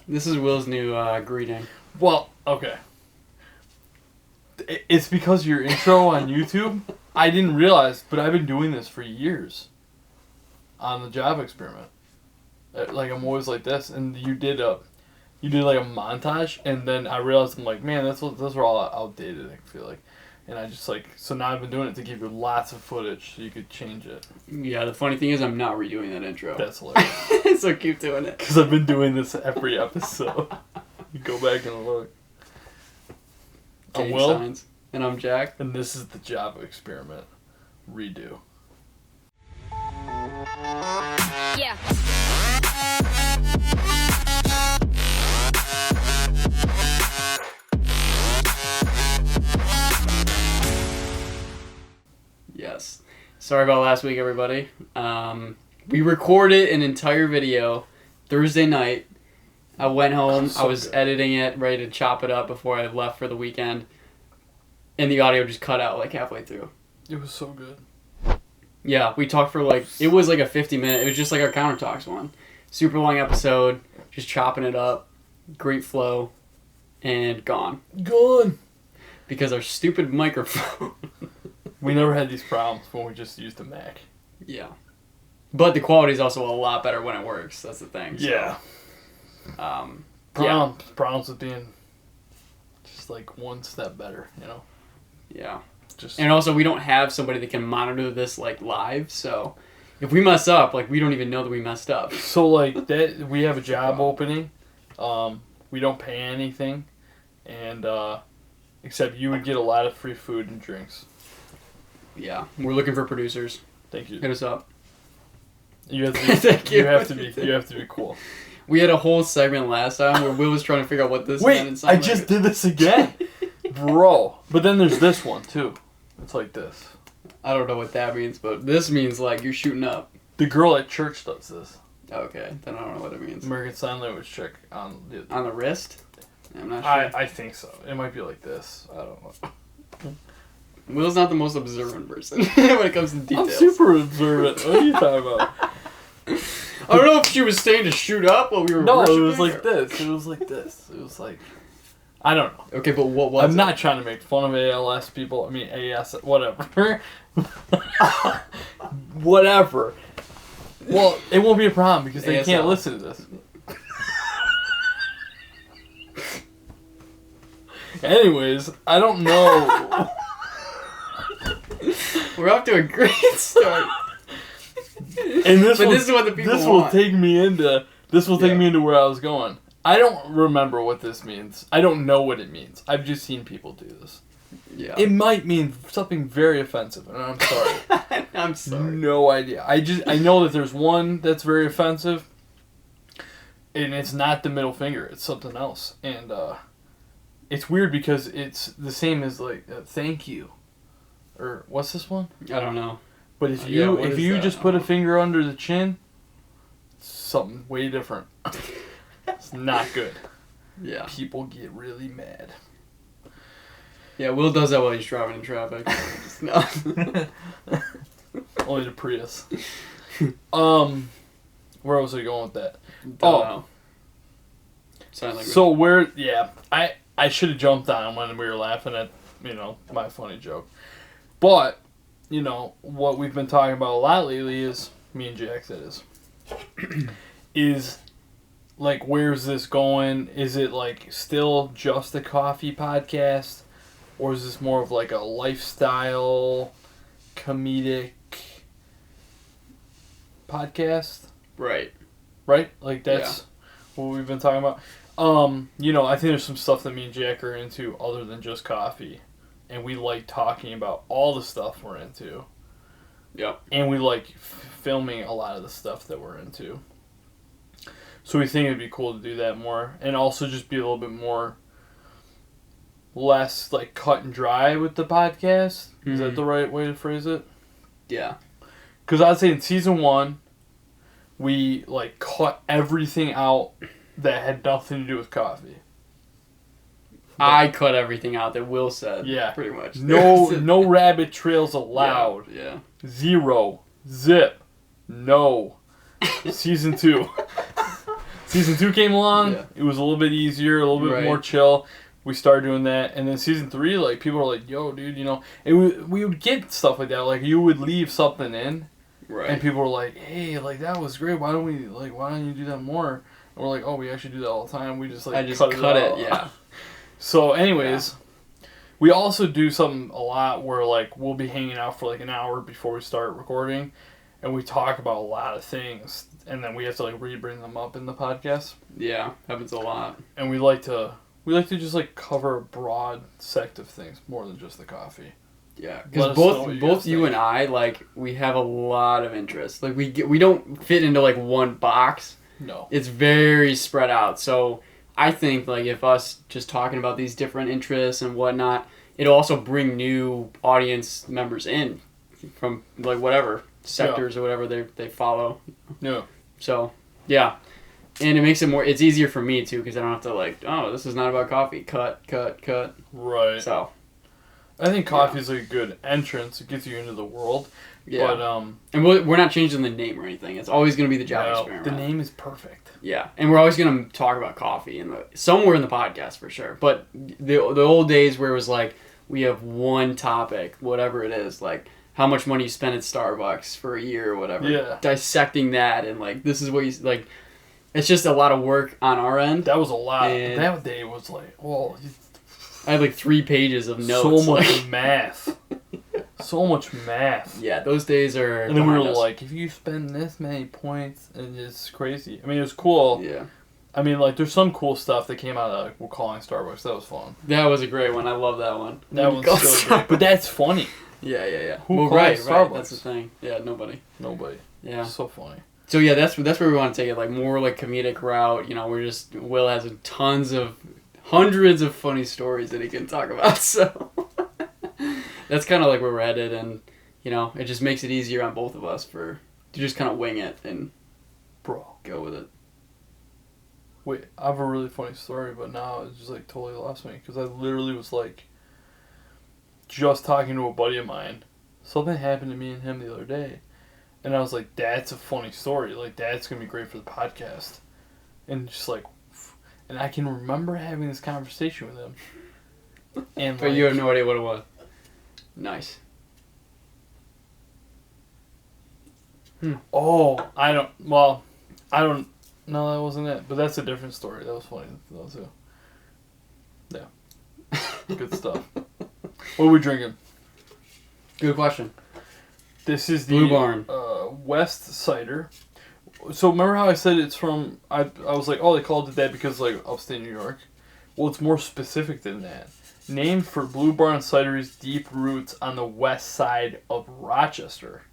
This is Will's new greeting. Well, okay. It's because of your intro on YouTube. I didn't realize, but I've been doing this for years on the job experiment. Like, I'm always like this, and you did like a montage, and then I realized, I'm like, man, those are all outdated, I feel like. And I just like, so now I've been doing it to give you lots of footage so you could change it. Yeah, the funny thing is I'm not redoing that intro. That's hilarious. So keep doing it. Because I've been doing this every episode. You go back and look. I'm Will. Signs. And I'm Jack. And this is the Java experiment. Redo. Yeah. Yes. Sorry about last week, everybody. We recorded an entire video Thursday night. I went home. I was editing it, ready to chop it up before I left for the weekend. And the audio just cut out like halfway through. It was so good. Yeah, we talked for it was like a 50-minute, it was just like our Counter Talks one. Super long episode, just chopping it up, great flow, and gone. Gone! Because our stupid microphone. We never had these problems when we just used a Mac. Yeah. But the quality is also a lot better when it works, that's the thing. So, yeah. Problems with being just like one step better, you know? Yeah. And also, we don't have somebody that can monitor this live, so if we mess up, we don't even know that we messed up. So that we have a job opening. We don't pay anything, and except you would get a lot of free food and drinks. Yeah, we're looking for producers. Thank you. Hit us up. You have to be. Thank you. You have to be cool. We had a whole segment last time where Will was trying to figure out what this meant. Wait, I just did this again, bro. But then there's this one too. It's like this. I don't know what that means, but this means you're shooting up. The girl at church does this. Okay, then I don't know what it means. American Sign Language chick on the wrist? I'm not sure. I think so. It might be like this. I don't know. Will's not the most observant person when it comes to details. I'm super observant. What are you talking about? I don't know if she was saying to shoot up while we were No, worshiping. it was like this. It was like this. It was like... I don't know. Okay, but what was I'm not trying to make fun of ALS people. I mean, AS... Whatever. Whatever. Well, it won't be a problem because they can't listen to this. Anyways, I don't know... We're off to a great start. And this is what the people This want. will take me into where I was going. I don't remember what this means. I don't know what it means. I've just seen people do this. Yeah. It might mean something very offensive, and I'm sorry. I'm sorry. No idea. I know that there's one that's very offensive, and it's not the middle finger. It's something else, and it's weird because it's the same as thank you, or what's this one? I don't know. But if you just put a finger under the chin, it's something way different. It's not good. Yeah. People get really mad. Yeah, Will does that while he's driving in traffic. No. Only the Prius. Where was I going with that? Don't know. Sign language. So I should have jumped on when we were laughing at, my funny joke. But, what we've been talking about a lot lately is, me and Jack, that is, where's this going? Is it, still just a coffee podcast? Or is this more of, a lifestyle, comedic podcast? Right. Right? That's what we've been talking about. I think there's some stuff that me and Jack are into other than just coffee. And we like talking about all the stuff we're into. Yep. And we like filming a lot of the stuff that we're into. So we think it'd be cool to do that more. And also just be a little bit less cut and dry with the podcast. Mm-hmm. Is that the right way to phrase it? Yeah. Because I'd say in season 1, we cut everything out that had nothing to do with coffee. I cut everything out that Will said. Yeah. Pretty much. No rabbit trails allowed. Yeah. 0. Zip. No. Season 2. Season 2 came along. Yeah. It was a little bit easier, a little bit more chill. We started doing that, and then season 3, like, people were like, "Yo, dude, you know," and we would get stuff like that. Like, you would leave something in, and people were like, "Hey, like, that was great. Why don't you do that more?" And we're like, "Oh, we actually do that all the time. We just like cut it." Yeah. So, anyways, we also do something a lot where like we'll be hanging out for like an hour before we start recording, and we talk about a lot of things, and then we have to like bring them up in the podcast. Yeah, happens a lot. And we like to just like cover a broad sect of things more than just the coffee. Yeah, because both you and I, like, we have a lot of interests. Like, we don't fit into like one box. No, it's very spread out. So I think like if us just talking about these different interests and whatnot, it'll also bring new audience members in from like whatever sectors or whatever they follow. Yeah. So yeah. And it makes it it's easier for me, too, because I don't have to, like, oh, this is not about coffee. Cut. Right. So. I think coffee is like a good entrance. It gets you into the world. Yeah. But, and we're not changing the name or anything. It's always going to be the Java Experiment. The name is perfect. Yeah. And we're always going to talk about coffee somewhere in the podcast, for sure. But the old days where it was, like, we have one topic, whatever it is, like, how much money you spend at Starbucks for a year or whatever. Yeah. Dissecting that and, like, this is what you, like... It's just a lot of work on our end. That was a lot. That day was like, oh. I had like 3 pages of notes. So much math. So much math. Yeah, those days are. And then we were like, if you spend this many points, and it's crazy. I mean, it was cool. Yeah. I mean, like, there's some cool stuff that came out of like, we're calling Starbucks. That was fun. That was a great one. I love that one. That was so great. But that's funny. Yeah. Who calls Starbucks? That's the thing. Yeah, nobody. Yeah. It's so funny. So yeah, that's where we want to take it, like more like comedic route. You know, Will has hundreds of funny stories that he can talk about. So that's kind of like where we're headed, and you know, it just makes it easier on both of us to just kind of wing it and go with it. Wait, I have a really funny story, but now it's just like totally lost me because I literally was like just talking to a buddy of mine. Something happened to me and him the other day. And I was like, that's a funny story. Like, that's going to be great for the podcast. And just like, and I can remember having this conversation with him. And but you have no idea what it was. Nice. Oh, no, that wasn't it. But that's a different story. That was funny, though, too. Yeah. Good stuff. What are we drinking? Good question. This is the Blue Barn West cider. So remember how I said it's from? I was like, oh, they called it that because like upstate New York. Well, it's more specific than that. Named for Blue Barn Cidery's deep roots on the west side of Rochester,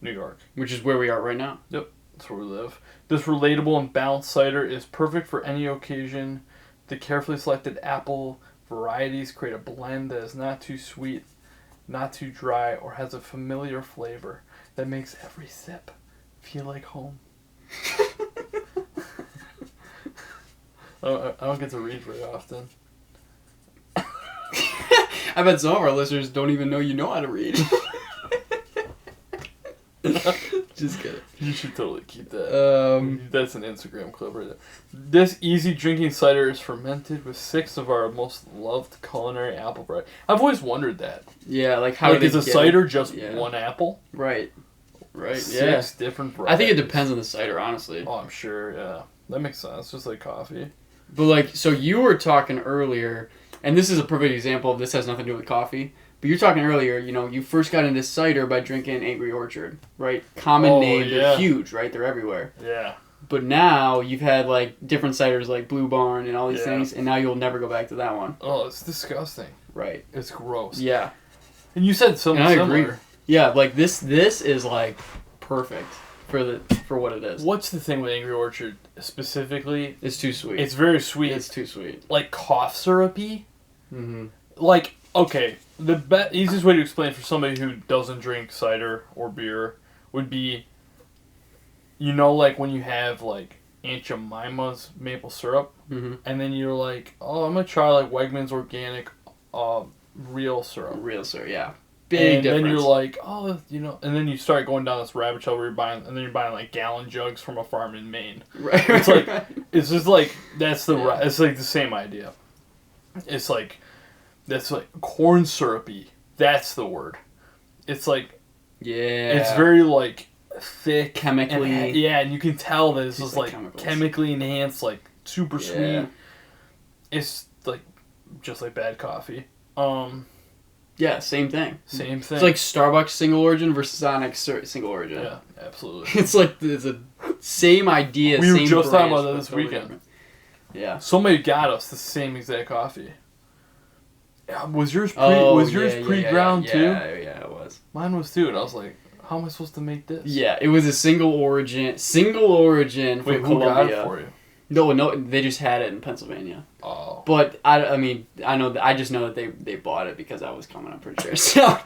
New York, which is where we are right now. Yep, that's where we live. This relatable and balanced cider is perfect for any occasion. The carefully selected apple varieties create a blend that is not too sweet, not too dry, or has a familiar flavor that makes every sip feel like home. I don't get to read very often. I bet some of our listeners don't even know you know how to read. Just kidding. You should totally keep that. That's an Instagram clip right there. This easy drinking cider is fermented with 6 of our most loved culinary apple varieties. I've always wondered that. Yeah, like how is a cider just one apple? Right. 6 different varieties. I think it depends on the cider, honestly. Oh, I'm sure, yeah. That makes sense, just like coffee. But like, so you were talking earlier, and this is a perfect example of this has nothing to do with coffee. But you're talking earlier, you know, you first got into cider by drinking Angry Orchard, right? Common name, yeah. They're huge, right? They're everywhere. Yeah. But now you've had like different ciders like Blue Barn and all these things, and now you'll never go back to that one. Oh, it's disgusting. Right. It's gross. Yeah. And you said something similar. Agree. Yeah, like this is like perfect for what it is. What's the thing with Angry Orchard specifically? It's too sweet. It's very sweet. It's too sweet. Like cough syrupy. Mm-hmm. Like, okay, the easiest way to explain for somebody who doesn't drink cider or beer would be, you know, like when you have like Aunt Jemima's maple syrup, mm-hmm. and then you're like, oh, I'm gonna try like Wegmans organic, real syrup. Real syrup, yeah. Big difference. Then you're like, oh, and then you start going down this rabbit trail where you're buying like gallon jugs from a farm in Maine. Right. It's like, it's just like, it's like the same idea. It's like, that's like corn syrupy. That's the word. It's like, it's very like thick. Chemically. And you can tell that this is like chemicals. chemically enhanced, like super sweet. It's like, just like bad coffee. Yeah, same thing. Same thing. It's like Starbucks single origin versus Sonic single origin. Yeah, absolutely. It's like it's a same idea. We were same just talking about branch, that this totally weekend. different. Yeah. Somebody got us the same exact coffee. Yeah, was yours pre-ground too? Yeah, it was. Mine was too, and I was like, "How am I supposed to make this?" Yeah, it was a single origin from Wait, who got Colombia. it for you? No, they just had it in Pennsylvania. Oh. But I mean, I just know that they bought it because I was coming. I'm pretty sure. So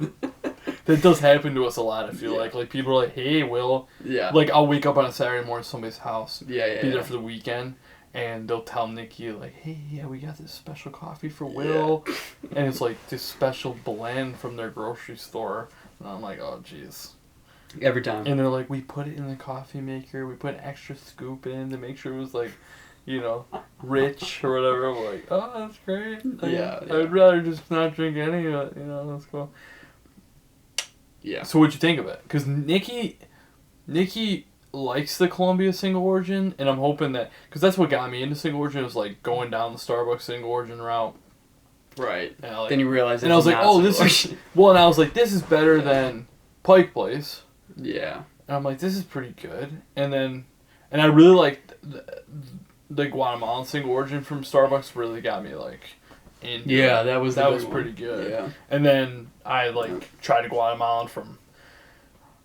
That does happen to us a lot. I feel like people are like, "Hey, Will." Yeah. Like I'll wake up on a Saturday morning at somebody's house. Be Yeah. there for the weekend, and they'll tell Nikki like, "Hey, yeah, we got this special coffee for Will," and it's like this special blend from their grocery store, and I'm like, "Oh, jeez." Every time. And they're like, we put it in the coffee maker. We put an extra scoop in to make sure it was like, rich or whatever. I'm like, oh, that's great. Yeah. I'd rather just not drink any of it. That's cool. Yeah. So what'd you think of it? Because Nikki likes the Columbia single origin, and I'm hoping that, because that's what got me into single origin, was like going down the Starbucks single origin route. Right. And Then you realize. And I was like, oh, this is well, and I was like, this is better than Pike Place. Yeah. And I'm like, this is pretty good. And I really liked the Guatemalan single origin from Starbucks. Really got me like into it. that was pretty good. Yeah. And then I tried a Guatemalan from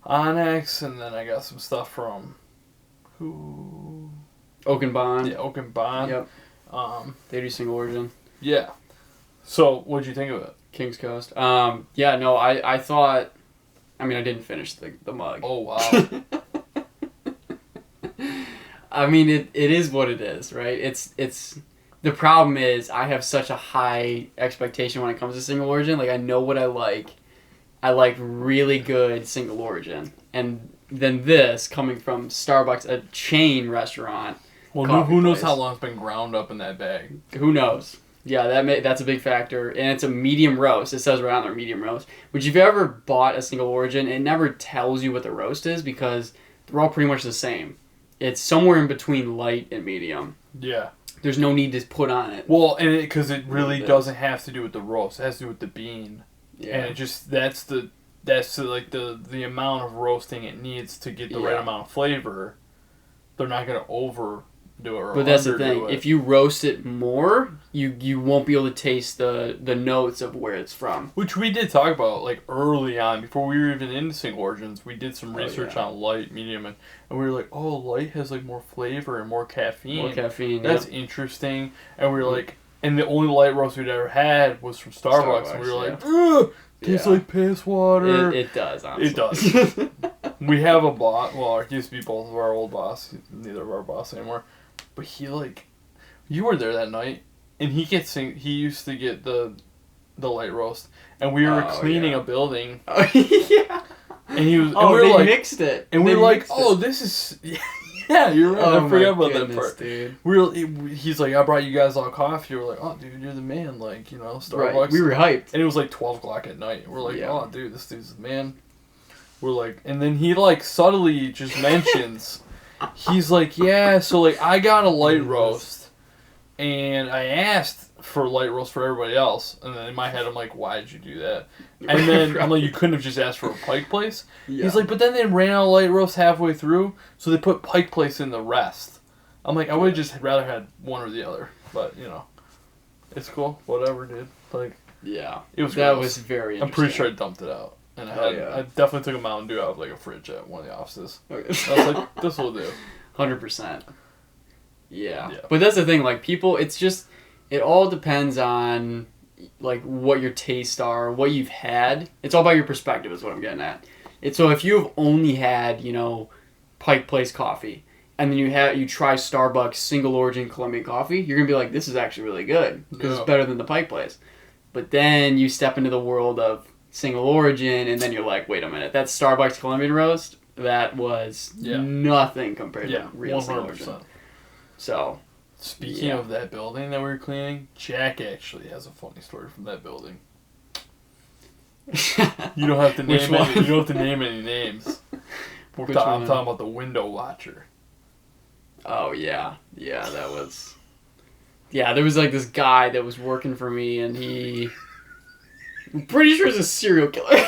Onyx, and then I got some stuff from Oak and Bond. Yeah, Oak and Bond. Yep. They do single origin. Yeah. So what'd you think of it? King's Coast. I thought. I mean, I didn't finish the mug. Oh, wow. I mean, it is what it is, right? It's the problem is I have such a high expectation when it comes to single origin. Like, I know what I like. I like really good single origin. And then this, coming from Starbucks, a chain restaurant. Well, who knows how long it's been ground up in that bag? Who knows? Yeah, that's a big factor, and it's a medium roast. It says right on there, medium roast. Which, if you ever bought a single origin, it never tells you what the roast is because they're all pretty much the same. It's somewhere in between light and medium. Yeah. There's no need to put on it. Well, and because it really doesn't have to do with the roast; it has to do with the bean. Yeah. And it just that's the amount of roasting it needs to get the right amount of flavor. They're not gonna overdo it or but that's the underdo thing. it. If you roast it more, you won't be able to taste the notes of where it's from. Which we did talk about early on before we were even into single origins. We did some research on light, medium, and we were like, oh, light has more flavor and more caffeine. More caffeine. That's interesting. And we were like, and the only light roast we'd ever had was from Starbucks and we were like, ugh, tastes like piss water. It does, honestly. It does. We have a boss. Well, it used to be both of our old boss. Neither of our boss anymore. But he you were there that night, and he used to get the light roast, and we were cleaning a building. Oh yeah. And he was. Oh, and we were mixed it. And we were like, oh, this is. Yeah, you're right. I forgot about that part. Dude. He's like, I brought you guys all coffee. We're like, oh, dude, you're the man. Starbucks. Right. We were hyped. And it was 12 o'clock at night. We're like, oh, dude, this dude's the man. We're like, and then he subtly just mentions. He's like, yeah, so I got a light roast, and I asked for light roast for everybody else, and then in my head I'm like, why did you do that? And then I'm like, you couldn't have just asked for a Pike Place. Yeah. He's like, but then they ran out of light roast halfway through, so they put Pike Place in the rest. I'm like, I would have just rather had one or the other, but it's cool, whatever, dude. Yeah, it was. That was very. I'm pretty sure I dumped it out. And I definitely took a Mountain Dew out of a fridge at one of the offices. Okay. I was like, this will do. 100%. Yeah. But that's the thing, people, it's just, it all depends on, what your tastes are, what you've had. It's all about your perspective is what I'm getting at. So if you've only had, Pike Place coffee, and then you try Starbucks single origin Colombian coffee, you're going to be like, this is actually really good, because it's better than the Pike Place. But then you step into the world of single origin, and then you're like, wait a minute, that Starbucks Colombian roast, that was nothing compared to real single origin. So, speaking of that building that we were cleaning, Jack actually has a funny story from that building. You don't have to name any. You don't have to name any names. I'm talking about the window watcher. Oh yeah, that was. Yeah, there was like this guy that was working for me, and I'm pretty sure he's a serial killer.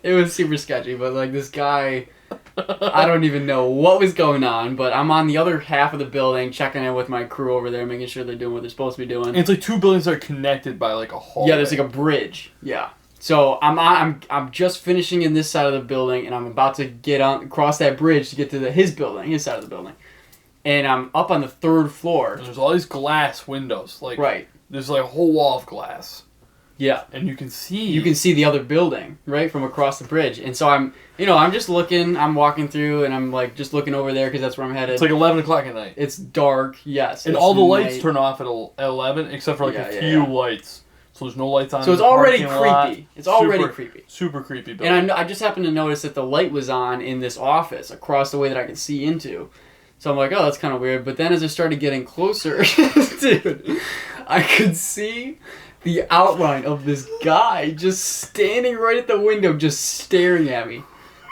It was super sketchy, but like this guy, I don't even know what was going on, but I'm on the other half of the building checking in with my crew over there, making sure they're doing what they're supposed to be doing. And it's like two buildings that are connected by like a hallway. Yeah, there's like a bridge. Yeah. So I'm just finishing in this side of the building, and I'm about to get across that bridge to get to his side of the building. And I'm up on the 3rd floor. And there's all these glass windows. Like, right. There's like a whole wall of glass. Yeah. And you can see the other building, right, from across the bridge. And so I'm just looking, I'm walking through, and I'm like just looking over there because that's where I'm headed. It's like 11 o'clock at night. It's dark, yes. And all the lights turn off at 11 except for like a few lights. So there's no lights on. So it's already creepy. It's already creepy. Super creepy building. And I just happened to notice that the light was on in this office across the way that I could see into. So I'm like, oh, that's kind of weird. But then as I started getting closer, dude, I could see the outline of this guy just standing right at the window, just staring at me.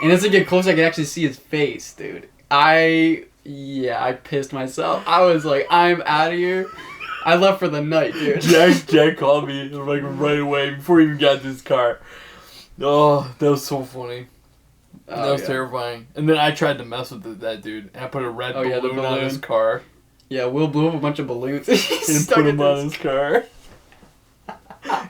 And as I get closer, I could actually see his face, dude. I pissed myself. I was like, I'm out of here. I left for the night, dude. Jack called me like right away before he even got to his car. Oh, that was so funny. That was terrifying. And then I tried to mess with that dude. And I put a red balloon on his car. Yeah, Will blew up a bunch of balloons. And put him on his car.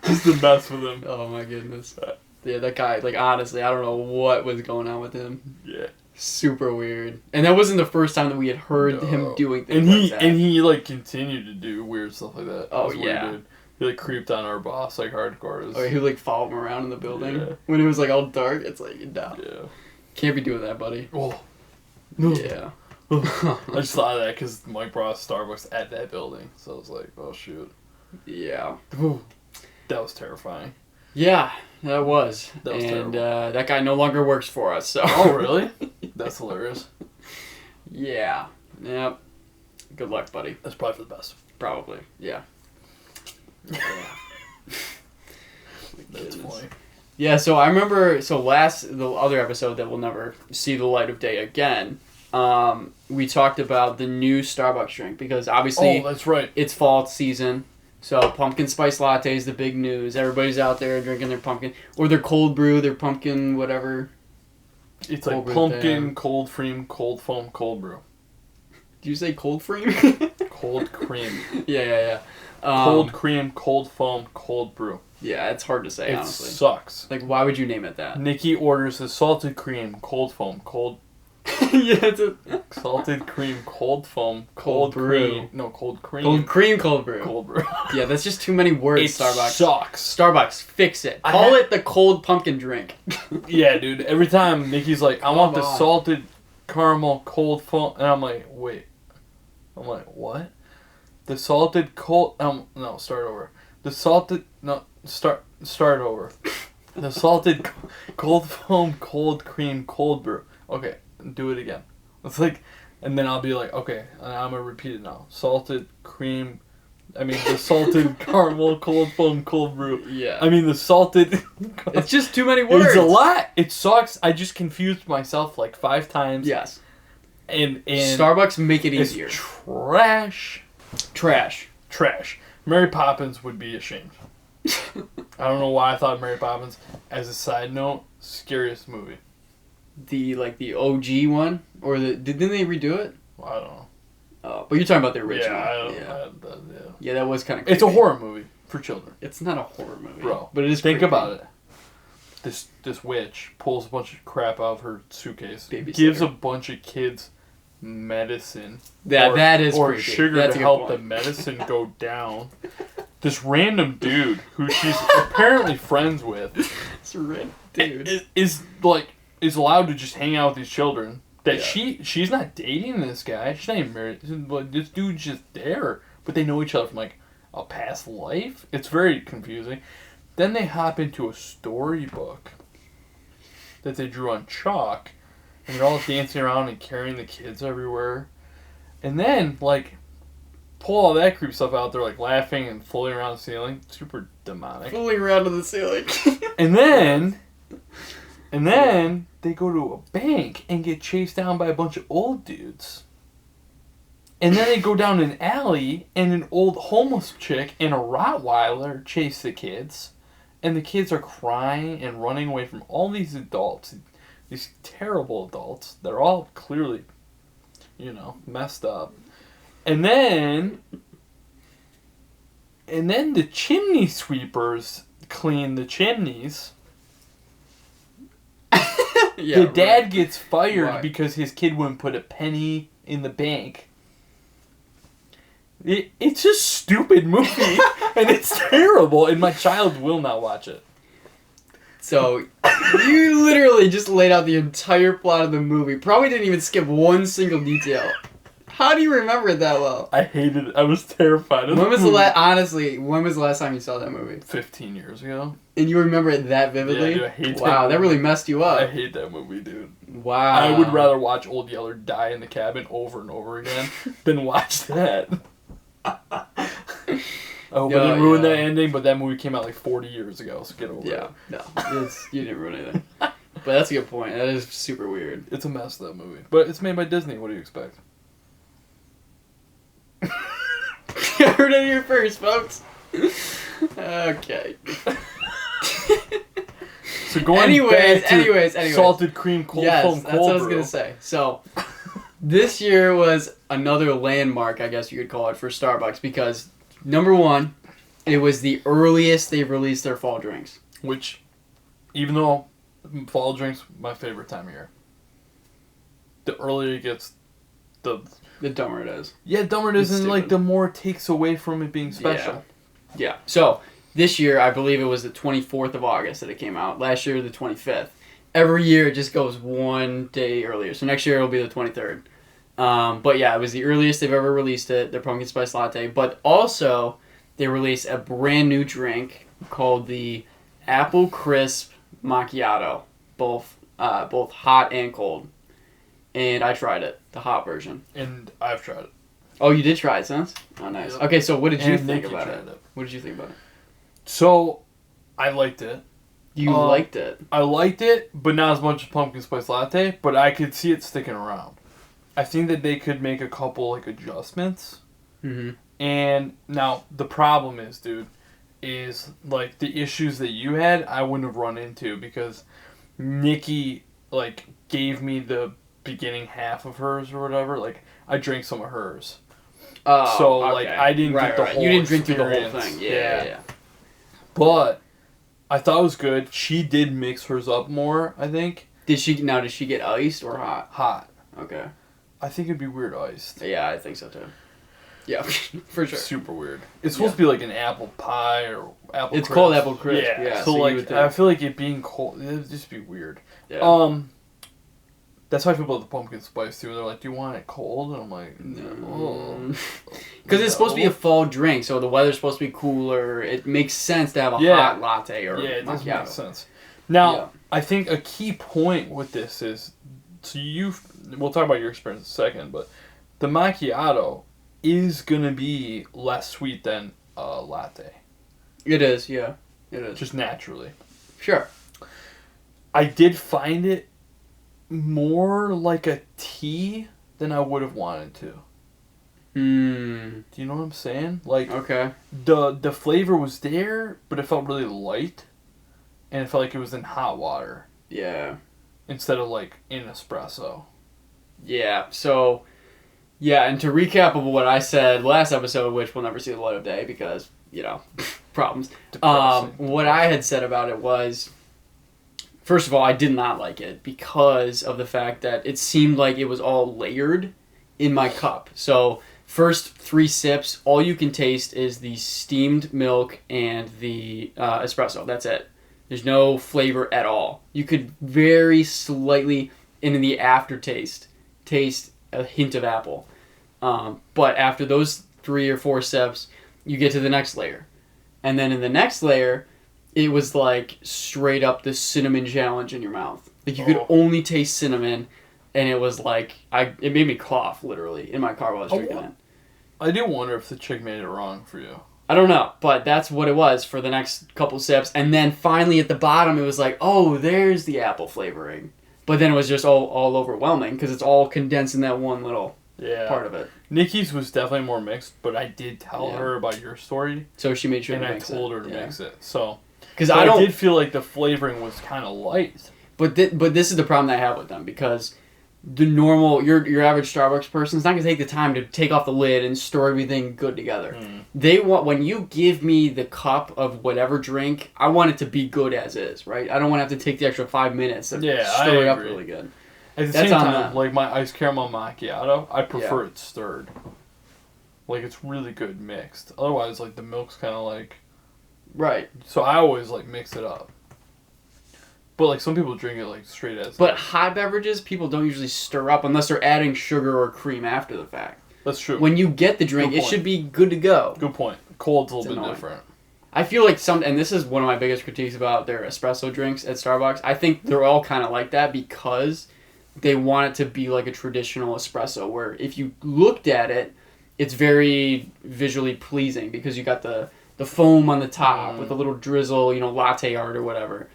Just to mess with him. Oh my goodness. Yeah, that guy, like honestly, I don't know what was going on with him. Yeah. Super weird. And that wasn't the first time that we had heard him doing things like that. And he like continued to do weird stuff like that. Oh yeah. He like creeped on our boss like hardcore. Oh, he like followed him around in the building when it was like all dark. It's like no. Yeah. Can't be doing that, buddy. Oh. Yeah. I just thought of that because Mike brought Starbucks at that building, so I was like, oh shoot. Yeah. That was terrifying. Yeah, that was. That was terrible. And that guy no longer works for us. So. Oh really? That's hilarious. Yeah. Yep. Good luck, buddy. That's probably for the best. Probably. Yeah. That's funny. Yeah, so I remember, the other episode that will never see the light of day again, we talked about the new Starbucks drink, because obviously that's right. It's fall season, so pumpkin spice latte is the big news. Everybody's out there drinking their pumpkin, or their cold brew, their pumpkin, whatever. It's like pumpkin, cold cream, cold foam, cold brew. Did you say cold cream? Cold cream. Yeah. Cold cream, cold foam, cold brew. Yeah, it's hard to say, honestly. It sucks. Like, why would you name it that? Nikki orders the salted cream, cold foam, cold... Yeah, it's a... Salted cream, cold foam, cold brew. Cream. No, cold cream. Cold cream, cold brew. Cold brew. Yeah, that's just too many words, Starbucks. Sucks. Starbucks, fix it. Call it the cold pumpkin drink. Yeah, dude. Every time Nikki's like, I want the salted caramel, cold foam... And I'm like, wait. I'm like, what? The salted cold... no, start over. The salted... No, start over. The salted cold foam, cold cream, cold brew. Okay, do it again. It's like... And then I'll be like, okay, I'm going to repeat it now. Salted cream... the salted caramel, cold foam, cold brew. Yeah. The salted... It's just too many words. It's a lot. It sucks. I just confused myself like 5 times. Yes. And Starbucks make it easier. Trash. Mary Poppins would be ashamed. I don't know why I thought Mary Poppins. As a side note, scariest movie. The OG one, or didn't they redo it? Well, I don't know. Oh, but you're talking about the original. Yeah, that was kind of creepy. It's a horror movie for children. It's not a horror movie, bro. But it is. Think creepy. about it. This witch pulls a bunch of crap out of her suitcase, gives a bunch of kids medicine. That is or creepy. Sugar That's to help the medicine go down. This random dude who she's apparently friends with, this random dude is allowed to just hang out with these children. That she's not dating this guy. She's not even married. But this dude's just there. But they know each other from like a past life. It's very confusing. Then they hop into a storybook that they drew on chalk, and they're all dancing around and carrying the kids everywhere. And then, like, pull all that creep stuff out. They're, like, laughing and floating around the ceiling. Super demonic. Fooling around on the ceiling. And then they go to a bank and get chased down by a bunch of old dudes. And then they go down an alley, and an old homeless chick and a Rottweiler chase the kids. And the kids are crying and running away from all these adults. These terrible adults. They're all clearly, messed up. And then the chimney sweepers clean the chimneys. The dad gets fired because his kid wouldn't put a penny in the bank. It's a stupid movie, and it's terrible, and my child will not watch it. So, you literally just laid out the entire plot of the movie. Probably didn't even skip one single detail. How do you remember it that well? I hated it. I was terrified of When was movie. Honestly, when was the last time you saw that movie? 15 years ago. And you remember it that vividly? Yeah, dude, I hate wow, that really messed you up. I hate that movie, dude. Wow. I would rather watch Old Yeller die in the cabin over and over again than watch that. I hope I didn't ruin that ending, but that movie came out like 40 years ago, so get over it. Yeah, no, you didn't ruin anything. But that's a good point. That is super weird. It's a mess, that movie. But it's made by Disney. What do you expect? You heard it here first, folks. Okay. So going back to anyways. salted cream cold foam cold that's what I was brew. gonna say. So, this year was another landmark, I guess you could call it, for Starbucks because number one, it was the earliest they've released their fall drinks. Which, even though fall drinks my favorite time of year, the earlier it gets, the dumber it is. Yeah, dumber it is, and like the more it takes away from it being special. Yeah. So this year, I believe it was the 24th of August that it came out. Last year, the 25th. Every year, it just goes one day earlier. So next year, it'll be the 23rd. But yeah, it was the earliest they've ever released it, the pumpkin spice latte. But also, they released a brand new drink called the Apple Crisp Macchiato, both hot and cold. And I tried it, the hot version. And I've tried it. Oh, you did try it since? Oh, nice. Yep. Okay, so what did you think about it? What did you think about it? So, I liked it. You liked it? I liked it, but not as much as pumpkin spice latte, but I could see it sticking around. I think that they could make a couple, like, adjustments. Mm-hmm. And now, the problem is, dude, is, like, the issues that you had, I wouldn't have run into because Nikki, like, gave me the beginning half of hers or whatever. Like, I drank some of hers. So, okay. Like, I didn't get the whole You didn't drink through the whole experience. thing. Yeah. But I thought it was good. She did mix hers up more, I think. Did she get iced or hot? Hot. Okay. I think it'd be weird iced. Yeah, I think so too. Yeah, for sure. Super weird. It's supposed to be like an apple pie or apple It's crisp. called apple crisp. Yeah. Yeah, So like, I feel like it being cold, it'd just be weird. Yeah. That's how I feel about the pumpkin spice too. They're like, "Do you want it cold?" And I'm like, "No." Because it's supposed to be a fall drink, so the weather's supposed to be cooler. It makes sense to have a hot latte or it does macchiato. make sense. Now, I think a key point with this is, we'll talk about your experience in a second, but the macchiato is gonna be less sweet than a latte. It is, yeah. It is. Just naturally. Sure. I did find it more like a tea than I would have wanted to. Do you know what I'm saying? Like, okay. The flavor was there, but it felt really light, and it felt like it was in hot water. Yeah. Instead of like in espresso. Yeah. So, yeah, and to recap of what I said last episode, which will never see the light of day because problems. What I had said about it was, first of all, I did not like it because of the fact that it seemed like it was all layered in my cup. So, first 3 sips, all you can taste is the steamed milk and the espresso. That's it. There's no flavor at all. You could very slightly, in the aftertaste, taste a hint of apple. But after those 3 or 4 sips, you get to the next layer. And then in the next layer, it was like straight up the cinnamon challenge in your mouth. Like you could only taste cinnamon, and it was like it made me cough literally in my car while I was drinking it. I do wonder if the chick made it wrong for you. I don't know, but that's what it was for the next couple sips, and then finally at the bottom it was like, oh, there's the apple flavoring, but then it was just all overwhelming because it's all condensed in that one little part of it. Nikki's was definitely more mixed, but I did tell her about your story, so she made sure and to I mix told it. her to mix it. So because I did feel like the flavoring was kind of light. But this is the problem that I have with them because the normal your average Starbucks person is not gonna take the time to take off the lid and store everything good together. They want when you give me the cup of whatever drink, I want it to be good as is, right? I don't want to have to take the extra 5 minutes to stir it up really good. At the same time, like my iced caramel macchiato, I prefer it stirred. Like it's really good mixed. Otherwise, like the milk's kind of like right. So I always like mix it up. But like some people drink it like straight as. But hot beverages, people don't usually stir up unless they're adding sugar or cream after the fact. That's true. When you get the drink, it should be good to go. Good point. Cold's a little bit different. I feel like and this is one of my biggest critiques about their espresso drinks at Starbucks. I think they're all kind of like that because they want it to be like a traditional espresso where if you looked at it, it's very visually pleasing because you got the foam on the top with a little drizzle, latte art or whatever.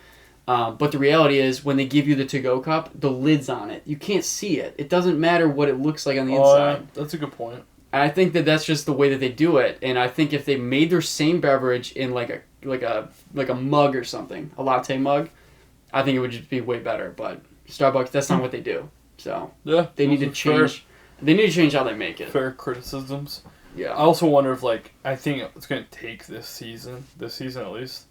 But the reality is, when they give you the to-go cup, the lid's on it. You can't see it. It doesn't matter what it looks like on the inside. That's a good point. And I think that's just the way that they do it. And I think if they made their same beverage in like a mug or something, a latte mug, I think it would just be way better. But Starbucks, that's not what they do. So they need to change. They need to change how they make it. Fair criticisms. Yeah. I also wonder if I think it's going to take this season at least,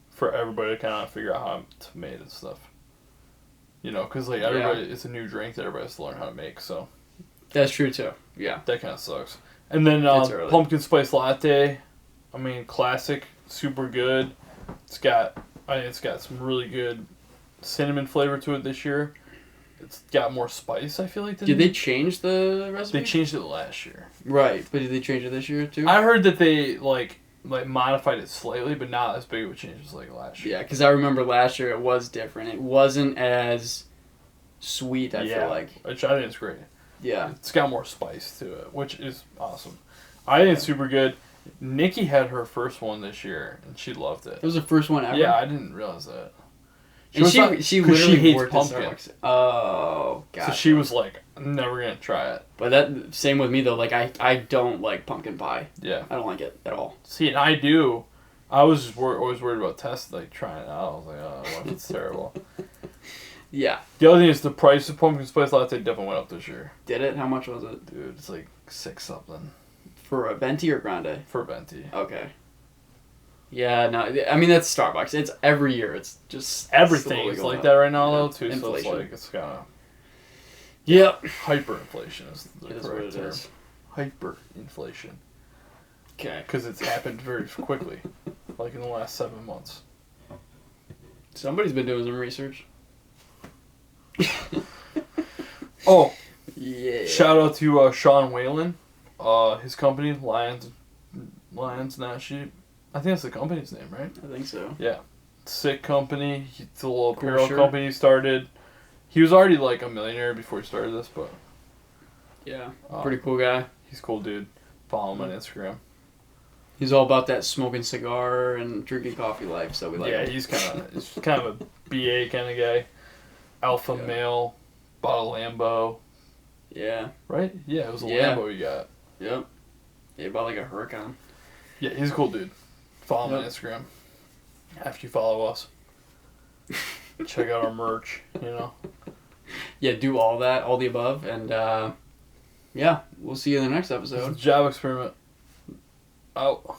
for everybody to kind of figure out how to make it and stuff. Because everybody, it's a new drink that everybody has to learn how to make, so. That's true too, yeah. That kind of sucks. And then pumpkin spice latte, classic, super good. I think it's got some really good cinnamon flavor to it this year. It's got more spice, I feel like. Did they change the recipe? They changed it last year. Right, but did they change it this year too? I heard that they, modified it slightly, but not as big of a change as last year. Yeah, because I remember last year it was different. It wasn't as sweet, I feel like. Which I think is great. Yeah. It's got more spice to it, which is awesome. I think it's super good. Nikki had her first one this year, and she loved it. It was the first one ever? Yeah, I didn't realize that. She literally hates worked pumpkin. at Starbucks. Oh, God. So she was like, I'm never going to try it. But that same with me, though. Like, I don't like pumpkin pie. Yeah. I don't like it at all. See, and I do. I was just always worried about trying it out. I was like, oh, what if it's terrible? Yeah. The other thing is the price of pumpkin spice latte definitely went up this year. Did it? How much was it? Dude, it's like $6 something. For a venti or grande? For a venti. Okay. Yeah, no, that's Starbucks. It's every year. It's just everything is like that right now, though, too. Inflation. So it's kind of yep. Hyperinflation is the correct term. Is. Hyperinflation. Okay. Because it's happened very quickly, like in the last 7 months. Somebody's been doing some research. Oh, yeah. Shout out to Sean Whalen, his company Lions, Not Sheep. I think that's the company's name, right? I think so. Yeah, sick company. It's a little apparel company he started. He was already like a millionaire before he started this, but yeah, pretty cool guy. He's a cool dude. Follow him on Instagram. He's all about that smoking cigar and drinking coffee life, so we like him. Yeah, he's kind of a BA kind of guy. Alpha male, bought a Lambo. Yeah. Right? Yeah, it was a Lambo he got. Yep. Yeah, bought like a Huracan. Yeah, he's a cool dude. Follow him on Instagram. After you follow us. Check out our merch, Yeah, do all that, all the above, and yeah, we'll see you in the next episode. Job experiment. Out.